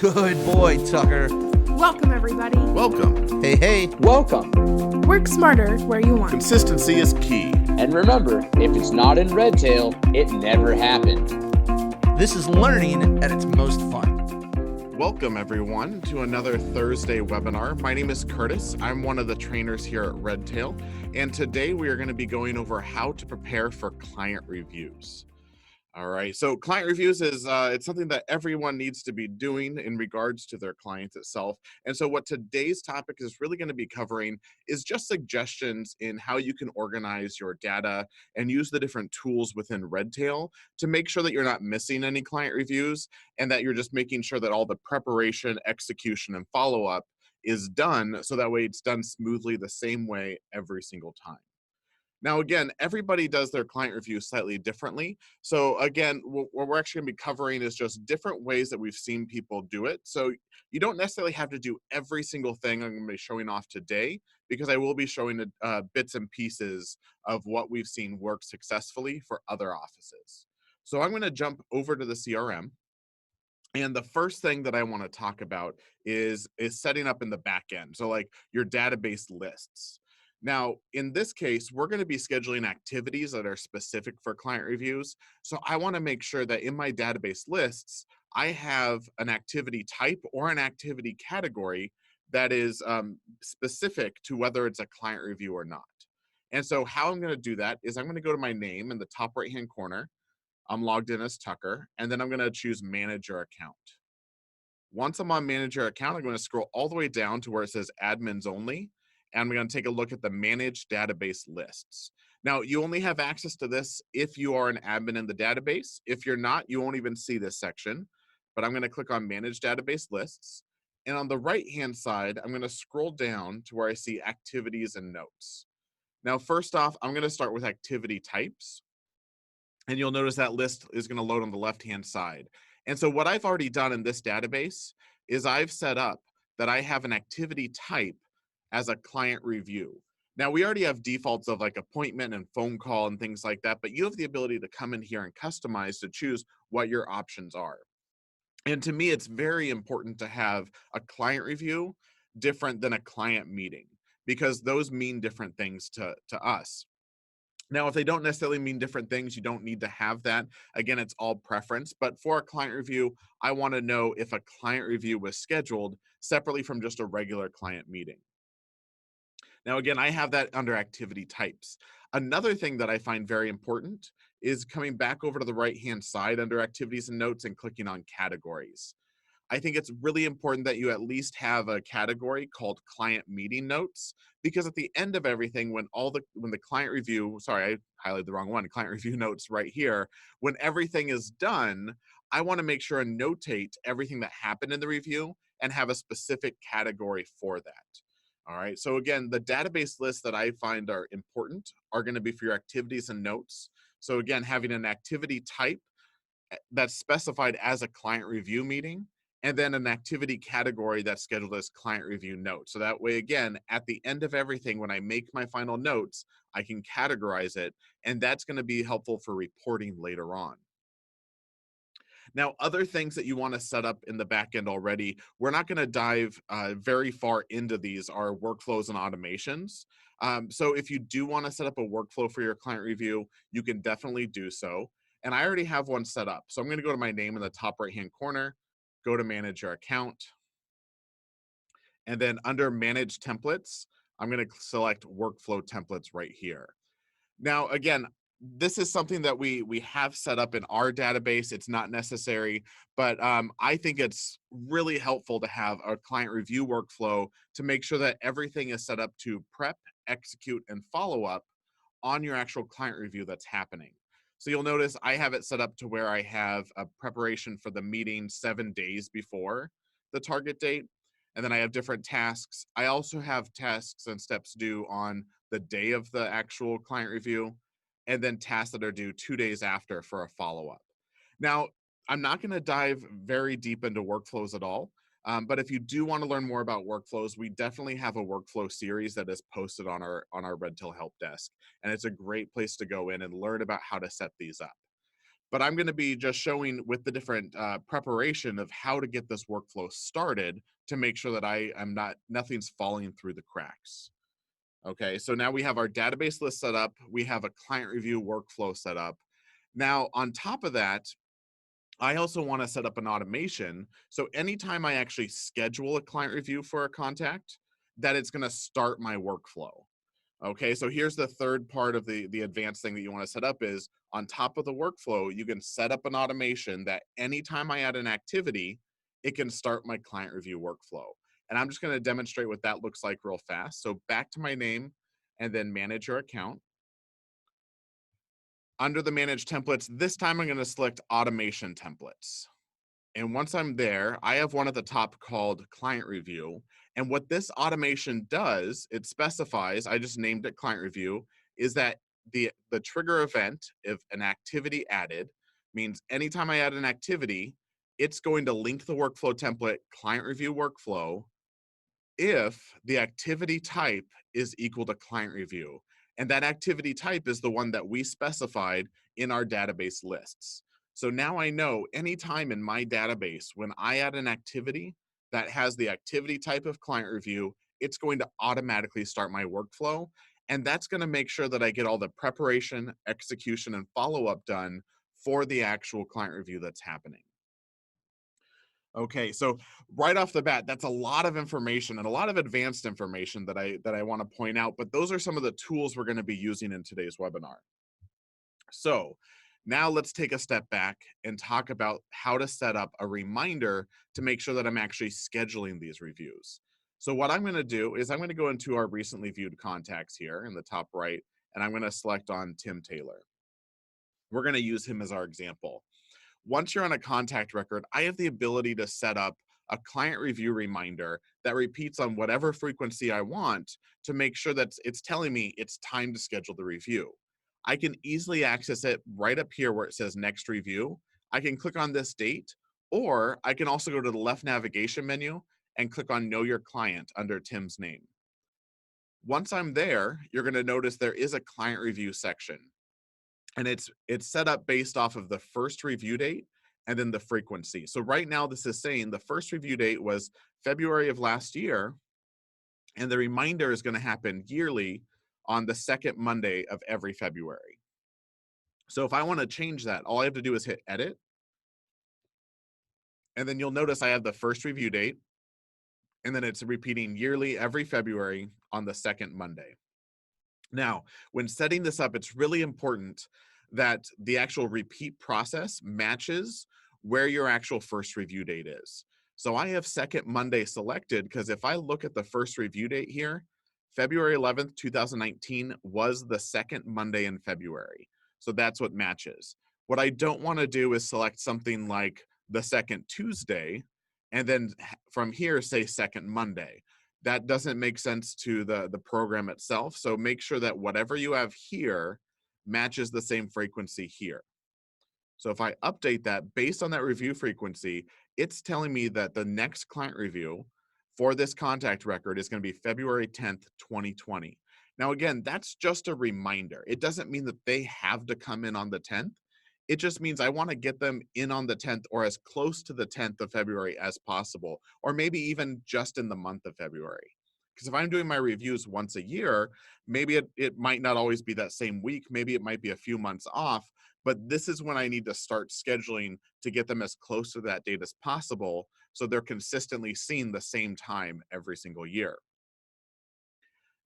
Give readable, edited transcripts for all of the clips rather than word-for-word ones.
Good boy, Tucker. Welcome, everybody. Welcome. Hey. Welcome. Work smarter where you want. Consistency is key. And remember, if it's not in Redtail, it never happened. This is learning at its most fun. Welcome, everyone, to another Thursday webinar. My name is Curtis. I'm one of the trainers here at Redtail, and today we are going to be going over how to prepare for client reviews. All right, so client reviews is it's something that everyone needs to be doing in regards to their clients itself. And so what today's topic is really going to be covering is just suggestions in how you can organize your data and use the different tools within Redtail to make sure that you're not missing any client reviews and that you're just making sure that all the preparation, execution, and follow-up is done so that way it's done smoothly the same way every single time. Now, again, everybody does their client review slightly differently. So again, what we're actually gonna be covering is just different ways that we've seen people do it. So you don't necessarily have to do every single thing I'm gonna be showing off today, because I will be showing bits and pieces of what we've seen work successfully for other offices. So I'm gonna jump over to the CRM. And the first thing that I want to talk about is setting up in the back end. So like your database lists. Now, in this case, we're going to be scheduling activities that are specific for client reviews. So I want to make sure that in my database lists, I have an activity type or an activity category that is specific to whether it's a client review or not. And so how I'm going to do that is I'm going to go to my name in the top right-hand corner. I'm logged in as Tucker, and then I'm going to choose manager account. Once I'm on manager account, I'm going to scroll all the way down to where it says admins only, and I'm going to take a look at the manage database lists. Now, you only have access to this if you are an admin in the database. If you're not, you won't even see this section, but I'm going to click on manage database lists. And on the right-hand side, I'm going to scroll down to where I see activities and notes. Now, first off, I'm going to start with activity types. And you'll notice that list is going to load on the left-hand side. And so what I've already done in this database is I've set up that I have an activity type as a client review. Now, we already have defaults of like appointment and phone call and things like that, but you have the ability to come in here and customize to choose what your options are. And to me, it's very important to have a client review different than a client meeting, because those mean different things to us. Now, if they don't necessarily mean different things, you don't need to have that. Again, it's all preference. But for a client review, I want to know if a client review was scheduled separately from just a regular client meeting. Now, again, I have that under activity types. Another thing that I find very important is coming back over to the right-hand side under activities and notes and clicking on categories. I think it's really important that you at least have a category called client meeting notes, because at the end of everything, when the client review, sorry, I highlighted the wrong one, client review notes right here, when everything is done, I want to make sure and notate everything that happened in the review and have a specific category for that. All right, so again, the database lists that I find are important are going to be for your activities and notes. So again, having an activity type that's specified as a client review meeting, and then an activity category that's scheduled as client review notes. So that way, again, at the end of everything, when I make my final notes, I can categorize it, and that's going to be helpful for reporting later on. Now, other things that you want to set up in the back end already, we're not going to dive very far into these, are workflows and automations. So if you do want to set up a workflow for your client review, you can definitely do so. And I already have one set up. So I'm going to go to my name in the top right-hand corner, go to manage your account. And then under manage templates, I'm going to select workflow templates right here. Now, again, this is something that we have set up in our database. It's not necessary, but I think it's really helpful to have a client review workflow to make sure that everything is set up to prep, execute, and follow up on your actual client review that's happening. So you'll notice I have it set up to where I have a preparation for the meeting 7 days before the target date. And then I have different tasks. I also have tasks and steps due on the day of the actual client review, and then tasks that are due 2 days after for a follow-up. Now, I'm not going to dive very deep into workflows at all, but if you do want to learn more about workflows, we definitely have a workflow series that is posted on our Redtail help desk, and it's a great place to go in and learn about how to set these up. but I'm going to be just showing with the different preparation of how to get this workflow started to make sure that nothing's falling through the cracks. Okay, so now we have our database list set up. We have a client review workflow set up. Now, on top of that, I also want to set up an automation. So anytime I actually schedule a client review for a contact, that it's going to start my workflow. Okay, so here's the third part of the advanced thing that you want to set up is on top of the workflow, you can set up an automation that anytime I add an activity, it can start my client review workflow. And I'm just going to demonstrate what that looks like real fast. So back to my name and then manage your account. Under the manage templates, this time I'm going to select automation templates. And once I'm there, I have one at the top called client review. And what this automation does, it specifies, I just named it client review, is that the trigger event, if an activity added, means anytime I add an activity, it's going to link the workflow template client review workflow if the activity type is equal to client review. And that activity type is the one that we specified in our database lists. So now I know anytime in my database, when I add an activity that has the activity type of client review, it's going to automatically start my workflow. And that's going to make sure that I get all the preparation, execution, and follow-up done for the actual client review that's happening. Okay, so right off the bat, that's a lot of information and a lot of advanced information that I want to point out, but those are some of the tools we're going to be using in today's webinar. So now let's take a step back and talk about how to set up a reminder to make sure that I'm actually scheduling these reviews. So what I'm going to do is I'm going to go into our recently viewed contacts here in the top right, and I'm going to select on Tim Taylor. We're going to use him as our example. Once you're on a contact record, I have the ability to set up a client review reminder that repeats on whatever frequency I want to make sure that it's telling me it's time to schedule the review. I can easily access it right up here where it says next review. I can click on this date, or I can also go to the left navigation menu and click on Know Your Client under Tim's name. Once I'm there, you're going to notice there is a client review section. And it's set up based off of the first review date and then the frequency. So right now this is saying the first review date was February of last year, and the reminder is going to happen yearly on the second Monday of every February. So if I want to change that, all I have to do is hit edit. And then you'll notice I have the first review date, and then it's repeating yearly every February on the second Monday. Now, when setting this up, it's really important that the actual repeat process matches where your actual first review date is. So I have second Monday selected because if I look at the first review date here, February 11th, 2019 was the second Monday in February. So that's what matches. What I don't want to do is select something like the second Tuesday and then from here say second Monday. That doesn't make sense to the program itself. So make sure that whatever you have here matches the same frequency here. So if I update that based on that review frequency, it's telling me that the next client review for this contact record is going to be February 10th, 2020. Now, again, that's just a reminder. It doesn't mean that they have to come in on the 10th. It just means I want to get them in on the 10th or as close to the 10th of February as possible, or maybe even just in the month of February. Because if I'm doing my reviews once a year, maybe it might not always be that same week. Maybe it might be a few months off, but this is when I need to start scheduling to get them as close to that date as possible so they're consistently seen the same time every single year.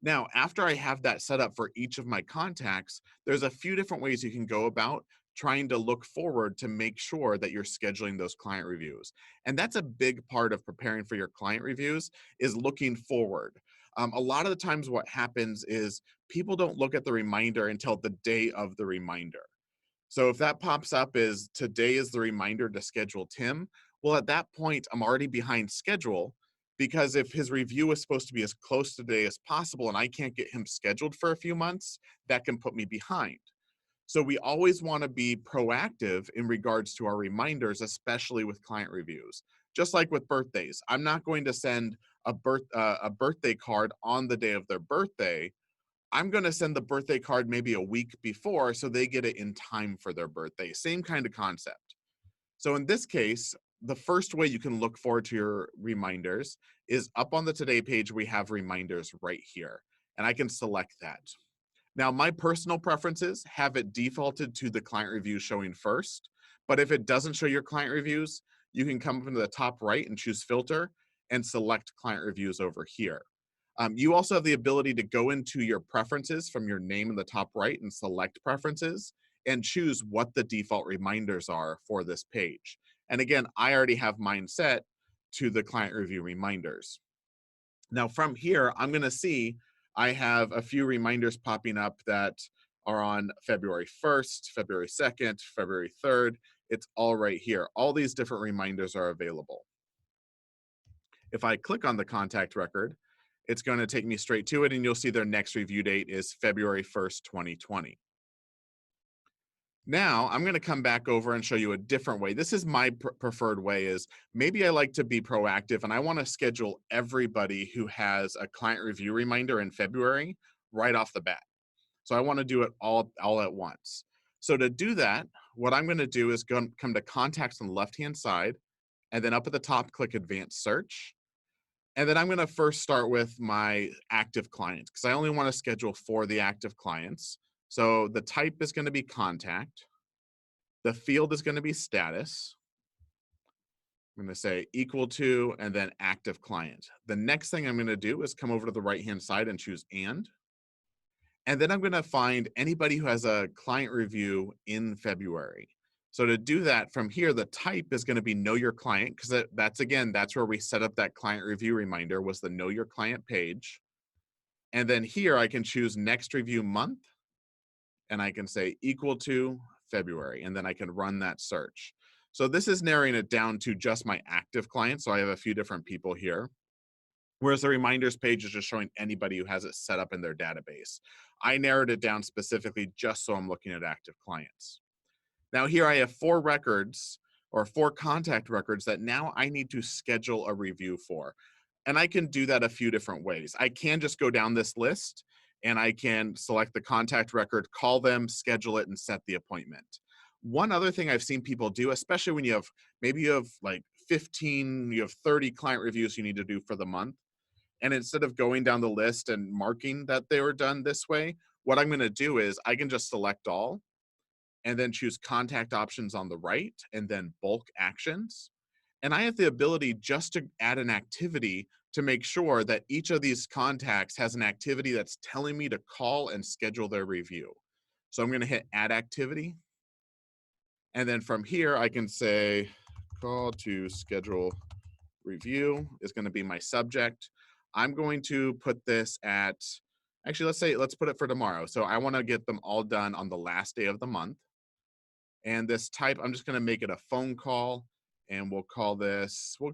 Now, after I have that set up for each of my contacts, there's a few different ways you can go about trying to look forward to make sure that you're scheduling those client reviews. And that's a big part of preparing for your client reviews is looking forward. A lot of the times what happens is people don't look at the reminder until the day of the reminder. So if that pops up as today is the reminder to schedule Tim, well, at that point, I'm already behind schedule because if his review is supposed to be as close to today as possible and I can't get him scheduled for a few months, that can put me behind. So we always want to be proactive in regards to our reminders, especially with client reviews. Just like with birthdays, I'm not going to send a birthday card on the day of their birthday I'm going to send the birthday card maybe a week before so they get it in time for their birthday. Same kind of concept. So in this case, the first way you can look forward to your reminders is up on the Today page, we have reminders right here, and I can select that. Now, my personal preferences have it defaulted to the client review showing first, but if it doesn't show your client reviews, you can come up into the top right and choose filter and select client reviews over here. You also have the ability to go into your preferences from your name in the top right and select preferences and choose what the default reminders are for this page. And again, I already have mine set to the client review reminders. Now from here, I'm gonna see I have a few reminders popping up that are on February 1st, February 2nd, February 3rd. It's all right here. All these different reminders are available. If I click on the contact record, it's going to take me straight to it, and you'll see their next review date is February 1st, 2020. Now I'm going to come back over and show you a different way. This is my preferred way. Is maybe I like to be proactive and I want to schedule everybody who has a client review reminder in February right off the bat. So I want to do it all at once. So to do that, what I'm going to do is come to contacts on the left-hand side, and then up at the top, click advanced search. And then I'm going to first start with my active clients because I only want to schedule for the active clients. So the type is going to be contact. The field is going to be status. I'm going to say equal to, and then active client. The next thing I'm going to do is come over to the right-hand side and choose and. And then I'm going to find anybody who has a client review in February. So to do that from here, the type is going to be know your client because that's where we set up that client review reminder was the know your client page. And then here I can choose next review month and I can say equal to February, and then I can run that search. So this is narrowing it down to just my active clients. So I have a few different people here. Whereas the reminders page is just showing anybody who has it set up in their database. I narrowed it down specifically just so I'm looking at active clients. Now here I have 4 records or 4 contact records that now I need to schedule a review for. And I can do that a few different ways. I can just go down this list and I can select the contact record, call them, schedule it, and set the appointment. One other thing I've seen people do, especially when maybe you have like 15, you have 30 client reviews you need to do for the month. And instead of going down the list and marking that they were done this way, what I'm going to do is I can just select all and then choose contact options on the right and then bulk actions. And I have the ability just to add an activity to make sure that each of these contacts has an activity that's telling me to call and schedule their review. So I'm going to hit add activity. And then from here, I can say call to schedule review is going to be my subject. I'm going to put this at, actually, let's put it for tomorrow. So I want to get them all done on the last day of the month. And this type, I'm just going to make it a phone call, and we'll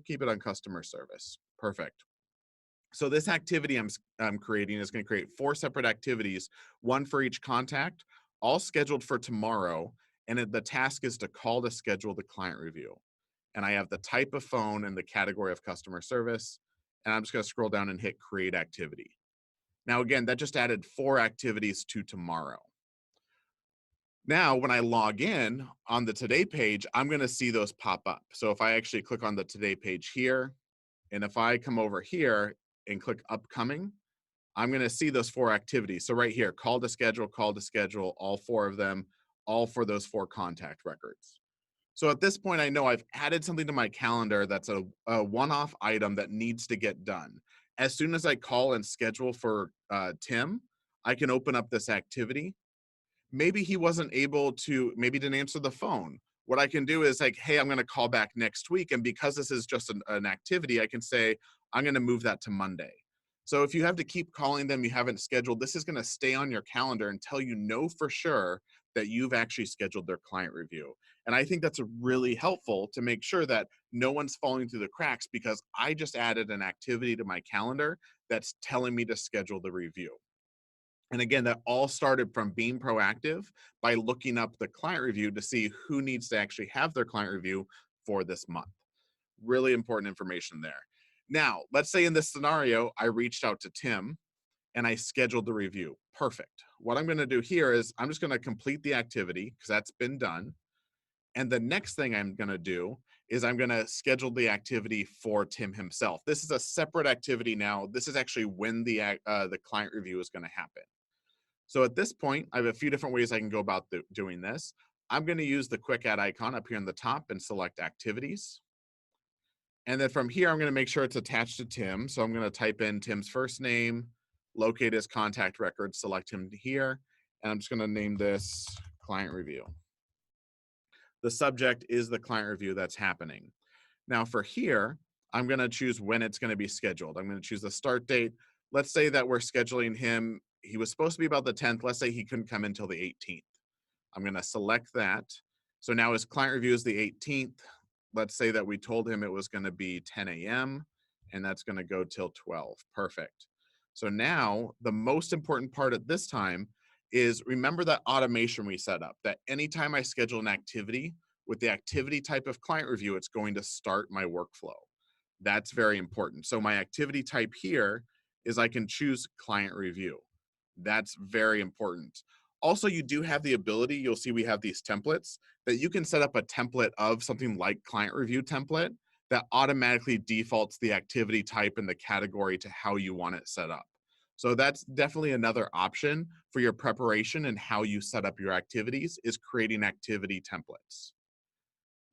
keep it on customer service. Perfect. So this activity I'm creating is going to create 4 separate activities, one for each contact, all scheduled for tomorrow. And the task is to call to schedule the client review. And I have the type of phone and the category of customer service. And I'm just going to scroll down and hit create activity. Now, again, that just added 4 activities to tomorrow. Now, when I log in on the Today page, I'm going to see those pop up. So if I actually click on the Today page here, and if I come over here and click Upcoming, I'm going to see those 4 activities. So right here, call to schedule, all 4 of them, all for those 4 contact records. So at this point, I know I've added something to my calendar that's a one-off item that needs to get done. As soon as I call and schedule for Tim, I can open up this activity. Maybe he wasn't able to, maybe didn't answer the phone. What I can do is like, hey, I'm going to call back next week. And because this is just an activity, I can say, I'm going to move that to Monday. So if you have to keep calling them, you haven't scheduled, this is going to stay on your calendar until you know for sure that you've actually scheduled their client review. And I think that's really helpful to make sure that no one's falling through the cracks because I just added an activity to my calendar that's telling me to schedule the review. And again, that all started from being proactive by looking up the client review to see who needs to actually have their client review for this month. Really important information there. Now, let's say in this scenario, I reached out to Tim and I scheduled the review. Perfect. What I'm going to do here is I'm just going to complete the activity because that's been done. And the next thing I'm going to do is I'm going to schedule the activity for Tim himself. This is a separate activity now. This is actually when the client review is going to happen. So at this point, I have a few different ways I can go about doing this. I'm going to use the quick add icon up here in the top and select activities. And then from here, I'm going to make sure it's attached to Tim. So I'm going to type in Tim's first name, locate his contact record, select him here, and I'm just going to name this client review. The subject is the client review that's happening. Now for here, I'm going to choose when it's going to be scheduled. I'm going to choose the start date. Let's say that we're scheduling him. He was supposed to be about the 10th. Let's say he couldn't come until the 18th. I'm going to select that. So now his client review is the 18th. Let's say that we told him it was going to be 10 a.m. and that's going to go till 12. Perfect. So now the most important part at this time is remember that automation we set up, that anytime I schedule an activity with the activity type of client review, it's going to start my workflow. That's very important. So my activity type here is I can choose client review. That's very important. Also, you do have the ability, you'll see we have these templates, that you can set up a template of something like client review template that automatically defaults the activity type and the category to how you want it set up. So that's definitely another option for your preparation and how you set up your activities is creating activity templates.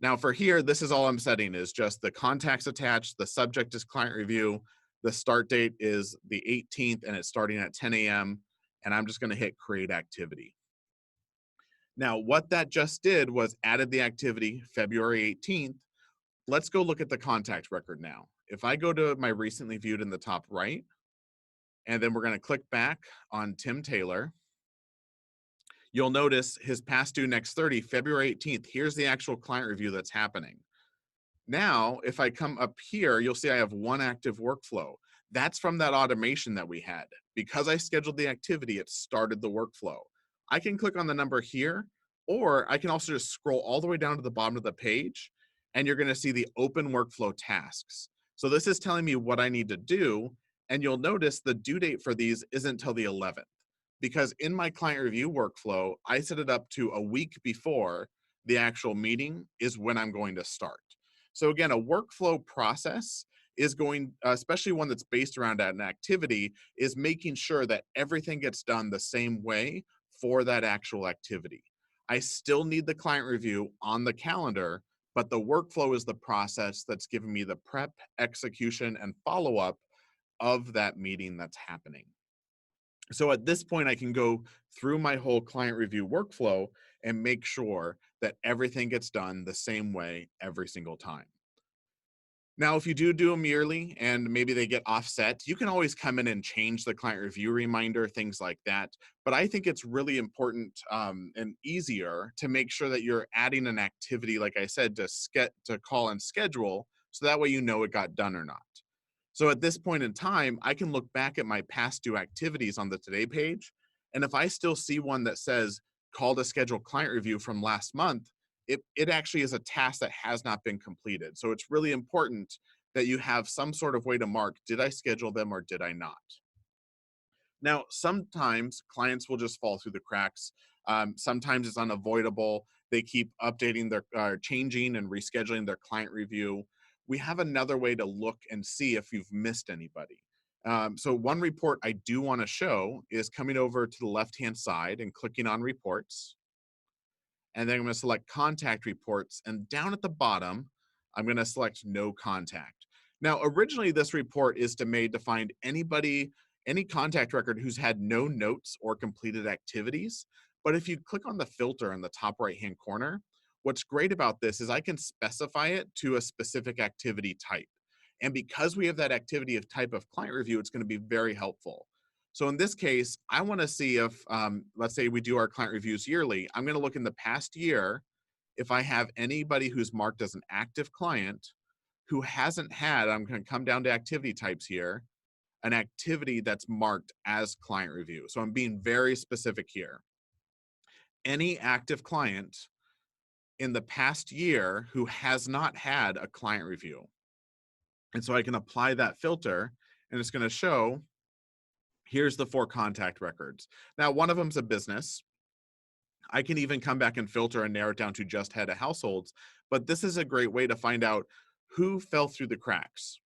Now for here, this is all I'm setting is just the contacts attached, the subject is client review, the start date is the 18th and it's starting at 10 a.m. and I'm just going to hit create activity. Now what that just did was added the activity February 18th. Let's go look at the contact record now. If I go to my recently viewed in the top right, and then we're going to click back on Tim Taylor, you'll notice his past due next 30, February 18th. Here's the actual client review that's happening. Now, if I come up here, you'll see I have one active workflow. That's from that automation that we had. Because I scheduled the activity, it started the workflow. I can click on the number here, or I can also just scroll all the way down to the bottom of the page, and you're going to see the open workflow tasks. So this is telling me what I need to do, and you'll notice the due date for these isn't till the 11th. Because in my client review workflow, I set it up to a week before the actual meeting is when I'm going to start. So again, a workflow process is going, especially one that's based around an activity, is making sure that everything gets done the same way for that actual activity. I still need the client review on the calendar, but the workflow is the process that's giving me the prep, execution, and follow-up of that meeting that's happening. So at this point, I can go through my whole client review workflow and make sure that everything gets done the same way every single time. Now, if you do them yearly and maybe they get offset, you can always come in and change the client review reminder, things like that. But I think it's really important and easier to make sure that you're adding an activity, like I said, to call and schedule, so that way you know it got done or not. So at this point in time, I can look back at my past due activities on the Today page. And if I still see one that says call to schedule client review from last month, it actually is a task that has not been completed. So it's really important that you have some sort of way to mark, did I schedule them or did I not? Now, sometimes clients will just fall through the cracks. Sometimes it's unavoidable. They keep updating their, changing and rescheduling their client review. We have another way to look and see if you've missed anybody. So one report I do want to show is coming over to the left-hand side and clicking on reports. And then I'm going to select contact reports. And down at the bottom, I'm going to select no contact. Now, originally this report is made to find anybody, any contact record who's had no notes or completed activities. But if you click on the filter in the top right-hand corner, what's great about this is I can specify it to a specific activity type. And because we have that activity of type of client review, it's going to be very helpful. So in this case, I want to see if, let's say we do our client reviews yearly. I'm going to look in the past year if I have anybody who's marked as an active client who hasn't had, I'm going to come down to activity types here, an activity that's marked as client review. So I'm being very specific here. Any active client in the past year who has not had a client review. And so I can apply that filter and it's going to show Here's the 4 contact records. Now, one of them's a business. I can even come back and filter and narrow it down to just head of households, but this is a great way to find out who fell through the cracks.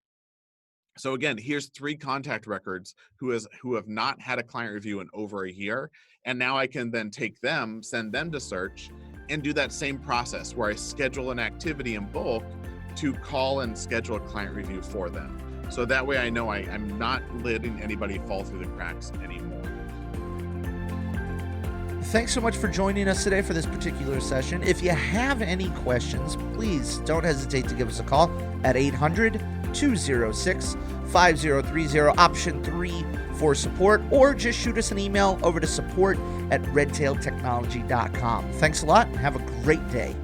So again, here's 3 contact records who have not had a client review in over a year. And now I can then take them, send them to search, and do that same process where I schedule an activity in bulk to call and schedule a client review for them. So that way I know I'm not letting anybody fall through the cracks anymore. Thanks so much for joining us today for this particular session. If you have any questions, please don't hesitate to give us a call at 800-206-5030, option 3 for support, or just shoot us an email over to support@redtailtechnology.com. Thanks a lot and have a great day.